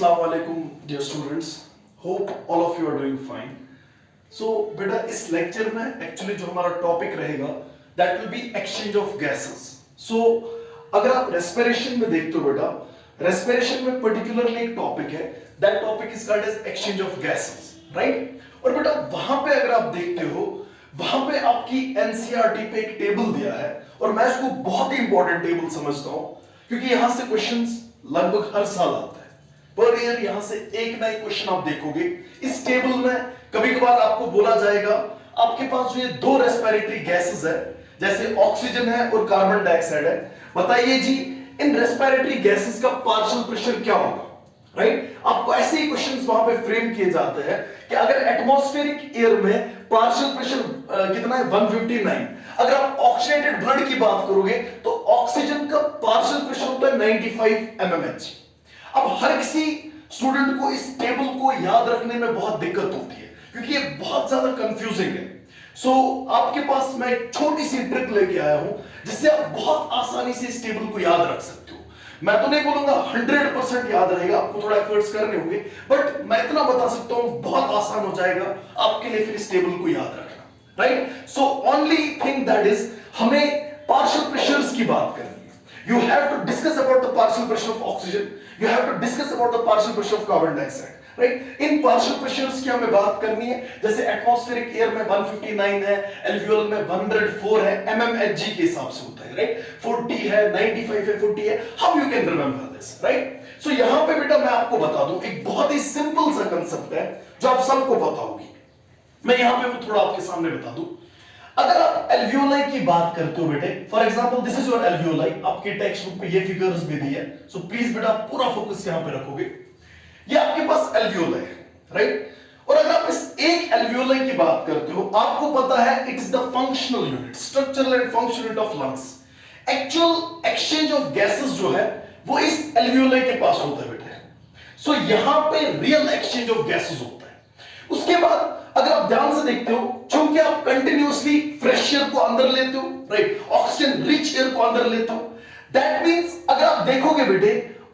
Assalamu alaikum dear students. Hope all of you are doing fine. So बेटा इस lecture में actually जो हमारा टॉपिक रहेगा that will be exchange of gases. So अगर आप रेस्पिरेशन में देखते हो बेटा, रेस्पिरेशन में पर्टिकुलरली एक टॉपिक है, that topic is called as exchange of gases, right? और बेटा वहां पे अगर आप देखते हो, वहां पे आपकी एनसीईआरटी पे एक टेबल दिया है और मैं इसको बहुत ही इंपॉर्टेंट टेबल समझता हूं क्योंकि यहां से क्वेश्चंस लगभग हर साल आता है। पर ईयर यहां से एक ना एक क्वेश्चन आप देखोगे। इस टेबल में कभी कभार आपको बोला जाएगा आपके पास जो ये दो रेस्पिरेटरी गैसेस है, जैसे ऑक्सीजन है और कार्बन डाइऑक्साइड है, बताइए जी इन रेस्पिरेटरी गैसेस का पार्शियल प्रेशर क्या होगा, राइट? आपको ऐसे ही क्वेश्चंस वहां पे फ्रेम किए जाते हैं कि अगर एटमॉस्फेरिक एयर में पार्शियल प्रेशर कितना है 159, अगर आप ऑक्सीडेटेड ब्लड की बात करोगे तो ऑक्सीजन का पार्शियल प्रेशर होता है 95 mmHg। अब हर किसी स्टूडेंट को इस टेबल को याद रखने में बहुत दिक्कत होती है क्योंकि ये बहुत ज्यादा कंफ्यूजिंग है। सो आपके पास मैं एक छोटी सी ट्रिक लेके आया हूं जिससे आप बहुत आसानी से इस टेबल को याद रख सकते हो। मैं तो नहीं बोलूंगा 100% याद रहेगा, आपको थोड़ा एफर्ट्स करने होंगे, बट मैं इतना बता सकता हूं बहुत आसान हो जाएगा आपके लिए फिर इस टेबल को याद रखना, right? So only thing that is हमें पार्शियल प्रेशर्स की बात करनी है। You have to discuss about the partial pressure of oxygen. You have to discuss about the partial pressure of carbon dioxide. Right? In partial pressures की हमें बात करनी है। जैसे atmospheric air में 159 है, alveolar में 104 है, mmHg के हिसाब से होता है, right? 40 है, 95 है, 40 है। How you can remember this, right? So यहाँ पे बेटा मैं आपको बता दूं एक बहुत ही सिंपल सा कंसेप्ट है जो आप सबको पता होगी। मैं यहाँ पे थोड़ा आपके सामने बता दूं। अगर आप एल्वियोलाई की बात करते हो बेटे, for example this is your alveoli, आपके टेक्स्ट बुक पे ये फिगर्स भी दी है, सो प्लीज बेटा पूरा फोकस यहां पे रखोगे। ये आपके पास एल्वियोलाई है, राइट? और अगर आप इस एक एल्वियोलाई की बात करते हो, आपको पता है it is the functional unit, structural and functional unit of lungs. Actual exchange of gases जो है वो इस एल्वियोलाई के पास होता है बेटे। सो यहां पे रियल एक्सचेंज ऑफ गैसेस होता है। उसके बाद अगर आप ध्यान से देखते हो, क्योंकि आप कंटिन्यूअसली फ्रेश एयर को अंदर लेते हो, राइट, ऑक्सीजन रिच एयर को अंदर लेते हो, दैट मींस अगर आप देखोगे बेटे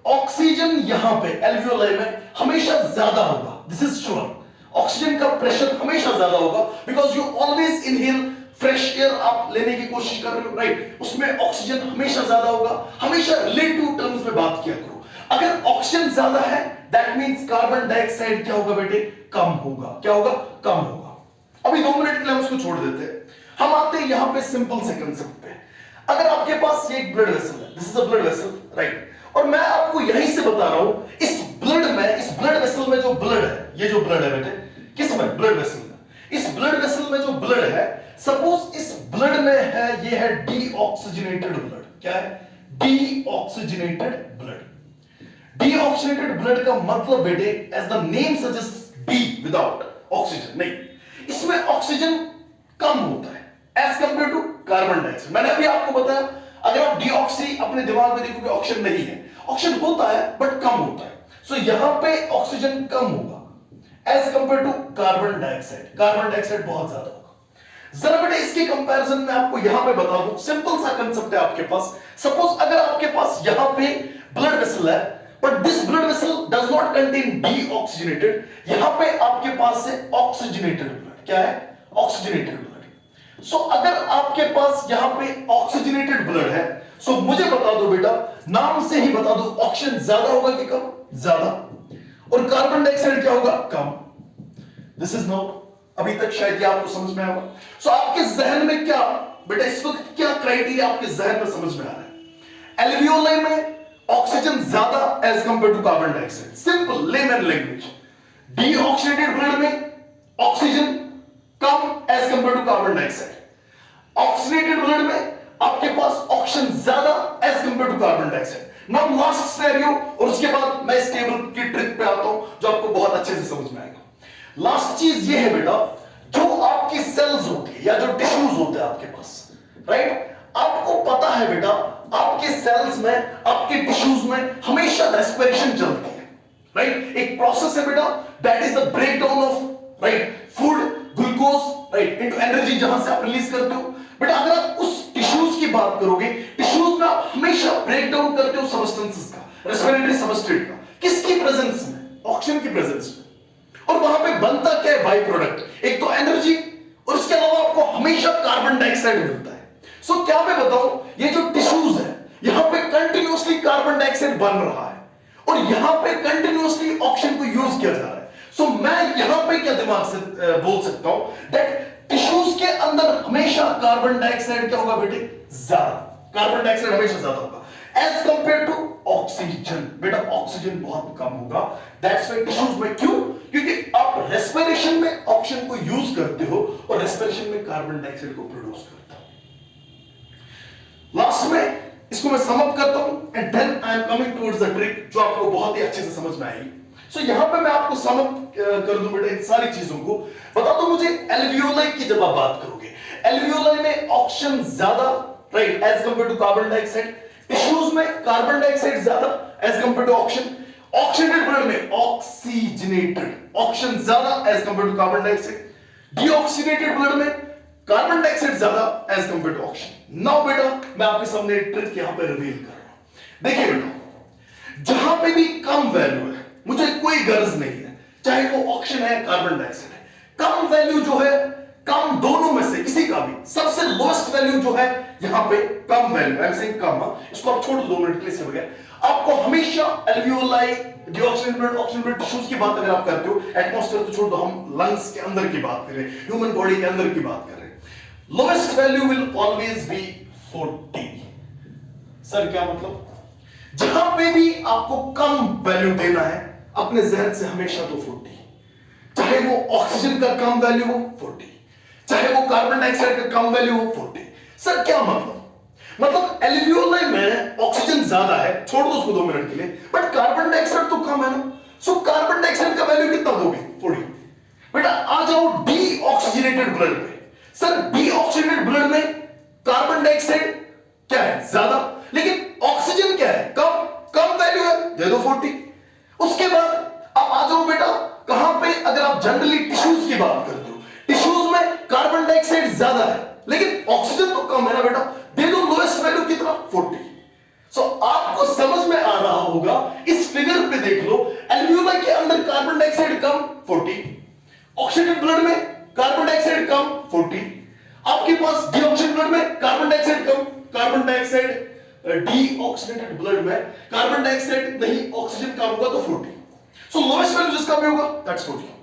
ऑक्सीजन यहां पे एल्वियोलाई में हमेशा ज्यादा होगा। This is sure. ऑक्सीजन का प्रेशर हमेशा ज्यादा होगा because you always inhale fresh air आप लेने की कोशिश कर रहे हो, राइट? उसमें ऑक्सीजन हमेशा ज्यादा होगा। हमेशा रिलेटिव टर्म्स में बात किया करो। अगर ऑक्सीजन ज्यादा है दैट मींस कार्बन डाइऑक्साइड क्या होगा बेटे? कम होगा। क्या होगा? कम होगा। अभी 2 मिनट के लिए हम उसको छोड़ देते हैं। हम आते हैं यहां पे सिंपल से कांसेप्ट पे। अगर आपके पास ये एक ब्लड वेसल है, this is a blood vessel, right? और मैं आपको यहीं से बता रहा हूं इस ब्लड में, इस ब्लड वेसल में जो ब्लड है, ये जो ब्लड है बेटे, किस में? ब्लड वेसल में। इस ब्लड वेसल में जो ब्लड है, सपोज इस ब्लड में है, ये है डीऑक्सीजनेटेड ब्लड। क्या है? Deoxygenated blood. डीऑक्सीजनेटेड ब्लड का मतलब बेटे as the name suggest de without oxygen, नहीं, इसमें ऑक्सीजन कम होता है as compare to carbon dioxide. मैंने अभी आपको बताया अगर आप डीऑक्सी अपने दिमाग में देखोगे ऑक्सीजन नहीं है, ऑक्सीजन होता है बट कम होता है। सो यहां पे ऑक्सीजन कम होगा as compare to carbon dioxide. Carbon dioxide बहुत ज्यादा होगा। जरा बेटा इसके कंपैरिजन में आपको यहां पे बता दूं, सिंपल सा कांसेप्ट है आपके पास। सपोज अगर आपके पास यहां पे ब्लड वेसल है but this blood vessel does not contain deoxygenated, यहां पे आपके पास है oxygenated blood। क्या है? oxygenated blood। सो अगर आपके पास यहां पे oxygenated blood है, सो मुझे बता दो बेटा, नाम से ही बता दो ऑक्सीजन ज्यादा होगा कि कम? ज्यादा। और कार्बन डाइऑक्साइड क्या होगा? कम। दिस इज नो, अभी तक शायद ये आपको समझ में आया। सो आपके जहन में क्या बेटा इस वक्त क्या क्राइटेरिया आपके जहन में समझ में आ रहा है? एल्वियोलाई में ऑक्सीजन ज्यादा as compare to carbon dioxide, simple layman language. Deoxidated blood में ऑक्सीजन कम as compare to carbon dioxide. Oxidated blood में आपके पास ऑक्सीजन ज्यादा as compare to carbon dioxide. Now last scenario, और उसके बाद मैं इस टेबल की ट्रिक पे आता हूं जो आपको बहुत अच्छे से समझ में आएगा। लास्ट चीज ये है बेटा, जो आपकी सेल्स होती है या जो टिश्यूज होते हैं आपके पास, राइट? आपको पता है बेटा आपके सेल्स में, आपके टिश्यूज में हमेशा रेस्पिरेशन चलती है, राइट? एक प्रोसेस है बेटा that is the breakdown of, right, food, glucose, right, into energy, जहां से आप रिलीज करते हो। बेटा अगर आप उस टिश्यूज की बात करोगे, टिश्यूज में आप हमेशा ब्रेकडाउन करते हो सबस्टेंसेस का, रेस्पिरेटरी सबस्ट्रेट का। किसकी प्रेजेंस में? ऑक्सीजन की प्रेजेंस में। और वहां पे बनता क्या है बाई प्रोडक्ट, एक तो एनर्जी और उसके अलावा आपको हमेशा कार्बन डाइऑक्साइड मिलता है। सो क्या मैं बताऊं, ये जो टिश्यूज है यहां पे कंटिन्यूअसली कार्बन डाइऑक्साइड बन रहा है और यहां पे कंटिन्यूअसली ऑक्सीजन को यूज किया जा रहा है। सो मैं यहां पे क्या दिमाग से बोल सकता हूं दैट टिश्यूज के अंदर हमेशा कार्बन डाइऑक्साइड क्या होगा बेटे, ज्यादा, कार्बन डाइऑक्साइड हमेशा ज्यादा होगा एज कंपेयर टू ऑक्सीजन। बेटा ऑक्सीजन बहुत कम होगा, दैट्स व्हाई टिश्यूज में। क्यों? क्योंकि आप रेस्पिरेशन में ऑक्सीजन को यूज करते हो और रेस्पिरेशन में कार्बन डाइऑक्साइड को प्रोड्यूस करते हो। लास्ट में इसको मैं सम अप करता हूं and then I am coming towards the trick जो आपको बहुत ही अच्छे से समझ में आएगी। सो यहां पे मैं आपको सम अप कर दूं बेटा इन सारी चीजों को। बता दो मुझे एल्वियोलाई की जब आप बात करोगे, एल्वियोलाई में ऑक्सीजन ज्यादा, right, as compare to carbon dioxide. Tissues में कार्बन डाइऑक्साइड ज्यादा as compare to oxygen. Oxidated blood में ऑक्सीजनेटेड ऑक्सीजन ज्यादा as compare to carbon dioxide. Deoxidated blood में कार्बन डाइऑक्साइड ज्यादा as compare to oxygen. Now बेटा मैं आपके सामने एक ट्रिक यहां पे रिवील कर रहा हूं। देखिए बेटा, जहां पे भी कम वैल्यू है मुझे कोई गर्ज नहीं है, चाहे वो ऑक्सीजन है कार्बन डाइऑक्साइड है, कम वैल्यू जो है, कम दोनों में से किसी का भी सबसे लोएस्ट वैल्यू जो है यहां पे कम वैल्यू, आई एम सेइंग कम, इसको आप छोड़ दो 2 मिनट के लिए बगैर। आपको हमेशा alveoli, deoxidated blood, oxidated blood tissues की बात अगर आप करते हो, एटमॉस्फेयर तो छोड़ दो, हम लंग्स के अंदर की बात कर रहे हैं, ह्यूमन बॉडी के अंदर की बात कर रहे हैं, lowest value will always be 40। Sir क्या मतलब? जहां पे भी आपको कम वैल्यू देना है अपने जहन से हमेशा तो 40, चाहे वो ऑक्सीजन का कम वैल्यू हो 40, चाहे वो कार्बन डाइऑक्साइड का कम वैल्यू हो 40। सर क्या मतलब? मतलब एल्वियोलाई में ऑक्सीजन ज्यादा है, छोड़ दो उसको 2 मिनट के लिए, बट कार्बन डाइऑक्साइड तो कम है ना, सो कार्बन डाइऑक्साइड का वैल्यू कितना दोगे? 40। बेटा आ जाओ डीऑक्सीजनेटेड ब्लड में। सर डीऑक्सीजनेटेड ब्लड में कार्बन डाइऑक्साइड क्या है? ज्यादा, लेकिन ऑक्सीजन क्या है? कम वैल्यू है, दे दो 40। उसके बाद अब आ जाओ बेटा कहां पे, अगर आप जनरली टिश्यूज की बात करते हो, टिश्यूज में कार्बन डाइऑक्साइड ज्यादा है लेकिन ऑक्सीजन तो कम है ना बेटा, दे दो लोएस्ट वैल्यू कितना? 40। सो आपको समझ में आ रहा होगा, इस फिगर पे देख लो, एल्वियोलाई के अंदर कार्बन डाइऑक्साइड कम 40, ऑक्सीडेटेड ब्लड में कार्बन डाइऑक्साइड कम 40, आपके पास डीऑक्सीडेटेड ब्लड में कार्बन डाइऑक्साइड कम, कार्बन डाइऑक्साइड डीऑक्सीडेटेड ब्लड में कार्बन डाइऑक्साइड नहीं, ऑक्सीजन कम होगा तो 40। सो लोएस्ट वैल्यू जिसका भी होगा दैट्स 40।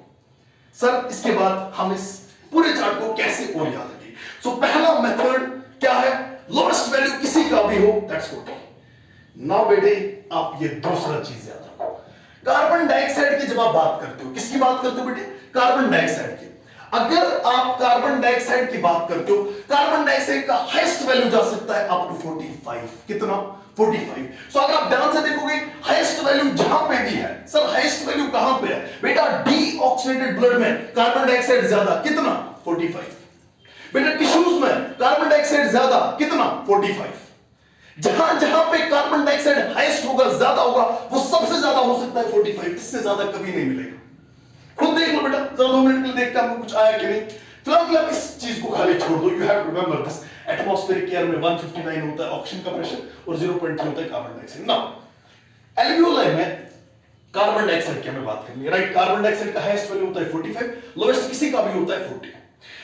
सर इसके बाद हम इस पूरे चार्ट को कैसे और याद रखें? सो पहला मेथड क्या है? लोएस्ट वैल्यू किसी का भी हो दैट्स 40। नाउ बेटे आप ये दूसरा चीज याद रखो, कार्बन डाइऑक्साइड की जब आप बात करते हो, किसकी बात करते हो बेटे? कार्बन डाइऑक्साइड की। अगर आप कार्बन डाइऑक्साइड की बात करते हो, कार्बन डाइऑक्साइड का हाईएस्ट वैल्यू जा सकता है अप टू 45। कितना? 45। सो अगर आप ध्यान से देखोगे हाईएस्ट वैल्यू जहां पे भी है, सर हाईएस्ट वैल्यू कहां पे है बेटा? डीऑक्सीडेटेड ब्लड में कार्बन डाइऑक्साइड ज्यादा, कितना? 45। बेटा टिश्यूज में कार्बन डाइऑक्साइड ज्यादा, कितना? 45। जहां जहां पे कार्बन डाइऑक्साइड हाईएस्ट होगा, ज्यादा होगा, वो सबसे ज्यादा हो सकता है 45, इससे ज्यादा कभी नहीं मिलेगा। खुद देख लो बेटा, चलो 2 मिनट के लिए देखते हैं आपको कुछ आया कि नहीं। फिलहाल आप इस चीज को खाली छोड़ दो, you have to remember this, atmospheric air में 159 होता है ऑक्सीजन का प्रेशर और 0.3 होता है कार्बन डाइऑक्साइड। नाउ एल्वियोलाई में कार्बन डाइऑक्साइड की हमें बात करनी है, राइट? कार्बन डाइऑक्साइड का हाईएस्ट वैल्यू होता है 45, लोएस्ट किसी का भी होता है 40।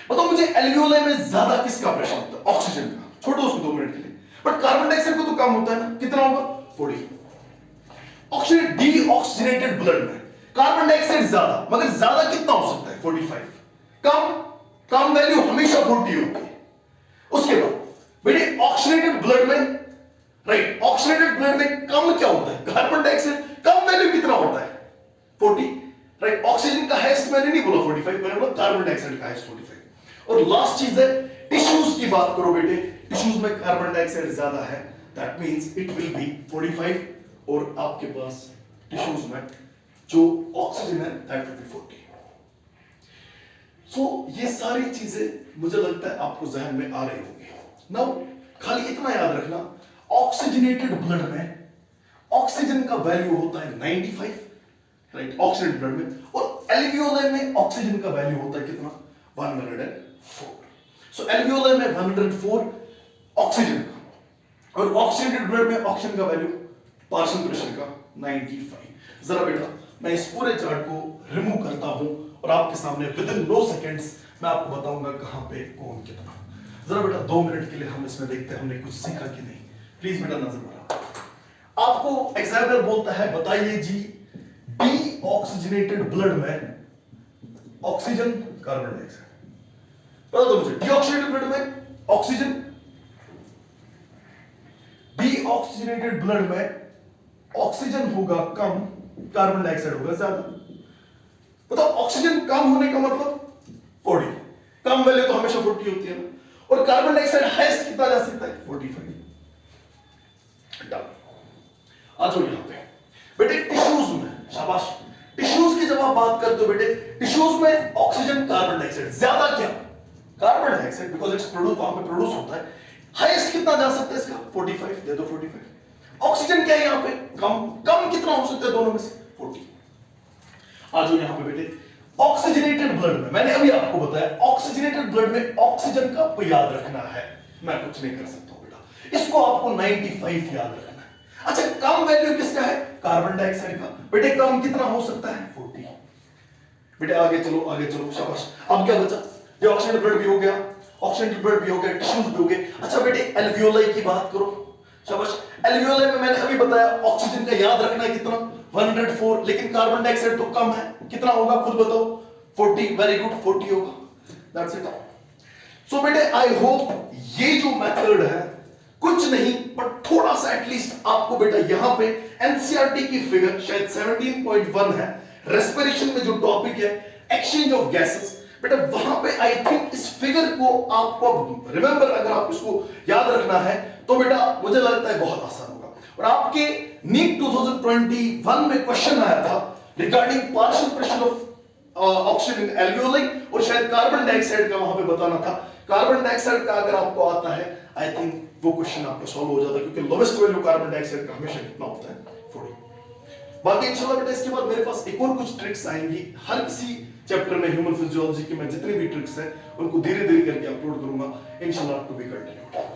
बताओ मुझे एल्वियोलाई में ज्यादा किसका प्रेशर होता है? ऑक्सीजन का। छोड़ो उसको 2 मिनट के लिए, बट कार्बन डाइऑक्साइड को तो कम होता है ना, कितना होगा? 40। ऑक्सीजन डीऑक्सीजनेटेड ब्लड में कार्बन डाइऑक्साइड ज्यादा, मगर ज्यादा कितना हो सकता है? 45। कम वैल्यू हमेशा 40 होती है। उसके बाद बेटे ऑक्सीडेटेड ब्लड में, राइट, ऑक्सीडेटेड ब्लड में कम क्या होता है? Carbon dioxide. कम वैल्यू कितना होता है? 40, राइट? ऑक्सीजन का हाईएस्ट मैंने नहीं बोला 45, मैंने बोला कार्बन डाइऑक्साइड का हाईएस्ट 45। और लास्ट चीज है टिश्यूज की बात करो बेटे, टिश्यूज में कार्बन डाइऑक्साइड ज्यादा है, that means it will be 45, और आपके पास टिश्यूज में जो ऑक्सीजन है दैट विल बी 40। सो ये सारी चीजें मुझे लगता है आपको जहन में आ रही होंगी। नाउ खाली इतना याद रखना, ऑक्सीजनेटेड ब्लड में ऑक्सीजन का वैल्यू होता है 95, राइट, ऑक्सीजनेटेड ब्लड में, और एल्वियोलाई में ऑक्सीजन का वैल्यू होता है कितना? 104। सो एल्वियोलाई में 104 ऑक्सीजन का, और ऑक्सीजनेटेड ब्लड में ऑक्सीजन का वैल्यू पार्शियल प्रेशर का 95। जरा बेटा मैं इस पूरे चार्ट को रिमूव करता हूं और आपके सामने विद इन 9 सेकेंड्स मैं आपको बताऊंगा कहां पे कौन कितना। जरा बेटा 2 मिनट के लिए हम इसमें देखते हैं हमने कुछ सीखा कि नहीं। प्लीज बेटा नजर बढ़ाओ। आपको एग्जामिनर बोलता है बताइए जी डी ऑक्सीजनेटेड ब्लड में ऑक्सीजन कार्बन डाइऑक्साइड बता दो मुझे। डीऑक्सीजनेटेड ब्लड में ऑक्सीजन, डीऑक्सीजनेटेड ब्लड में ऑक्सीजन होगा कम, कार्बन डाइऑक्साइड होगा ज्यादा। बताओ ऑक्सीजन कम होने का मतलब 40, कम वैल्यू तो हमेशा 40 होती है ना, और कार्बन डाइऑक्साइड हाईएस्ट कितना जा सकता है 45। आ जाओ यहां पे बेटे टिश्यूज में, शाबाश। टिश्यूज की जब आप बात करते हो बेटे, टिश्यूज में ऑक्सीजन कार्बन डाइऑक्साइड ज्यादा क्या, carbon dioxide because it's produce, वहां पे प्रोड्यूस होता है। हाईएस्ट कितना जा सकता है इसका 45, दे दो 45। ऑक्सीजन क्या है यहां पे कम, कम कितना हो सकता है दोनों में से 40। आ जाओ यहां पे बेटे ऑक्सीजनेटेड ब्लड में, मैंने अभी आपको बताया ऑक्सीजनेटेड ब्लड में ऑक्सीजन का आपको याद रखना है, मैं कुछ नहीं कर सकता हूं बेटा, इसको आपको 95 याद रखना है। अच्छा कम वैल्यू किसका है, कार्बन डाइऑक्साइड का। बेटे कम कितना हो सकता है 40। बेटे आगे चलो आगे चलो, शाबाश। अब क्या बचा, डीऑक्सीजनेटेड ब्लड भी हो गया, ऑक्सीजनेटेड ब्लड भी हो गया, टिश्यूज भी हो गए। अच्छा बेटे एल्वियोलाई की बात करो, शाबाश। एल्वियोलाई में मैंने अभी बताया ऑक्सीजन का याद रखना है कितना 104, लेकिन कार्बन डाइऑक्साइड तो कम है, कितना होगा खुद बताओ 40। वेरी गुड 40 होगा, दैट्स इट। सो बेटे आई होप ये जो मेथड है कुछ नहीं बट थोड़ा सा एटलीस्ट आपको बेटा यहां पे एनसीईआरटी की फिगर शायद 17.1 है, रेस्पिरेशन में जो टॉपिक है एक्सचेंज ऑफ गैसेस, बेटा वहां पे आई थिंक इस फिगर को आपको रिमेंबर, अगर आप इसको याद रखना है तो बेटा मुझे लगता है बहुत आसान होगा। और आपके नीट 2021 में क्वेश्चन आया था regarding partial pressure of oxygen in alveoli, और शायद कार्बन डाइऑक्साइड का वहां पे बताना था। कार्बन डाइऑक्साइड का अगर आपको आता है आई थिंक वो क्वेश्चन आपका सॉल्व हो जाता, क्योंकि लोवेस्ट वैल्यू कार्बन डाइऑक्साइड का हमेशा कितना होता है 40। बाकी इंशाल्लाह बेटा इसके बाद मेरे पास एक और कुछ ट्रिक्स आएंगी, हर किसी चैप्टर में ह्यूमन फिजियोलॉजी की मैं जितनी भी ट्रिक्स हैं उनको धीरे धीरे करके अपलोड करूंगा इंशाल्लाह टू बी कंटिन्यूड।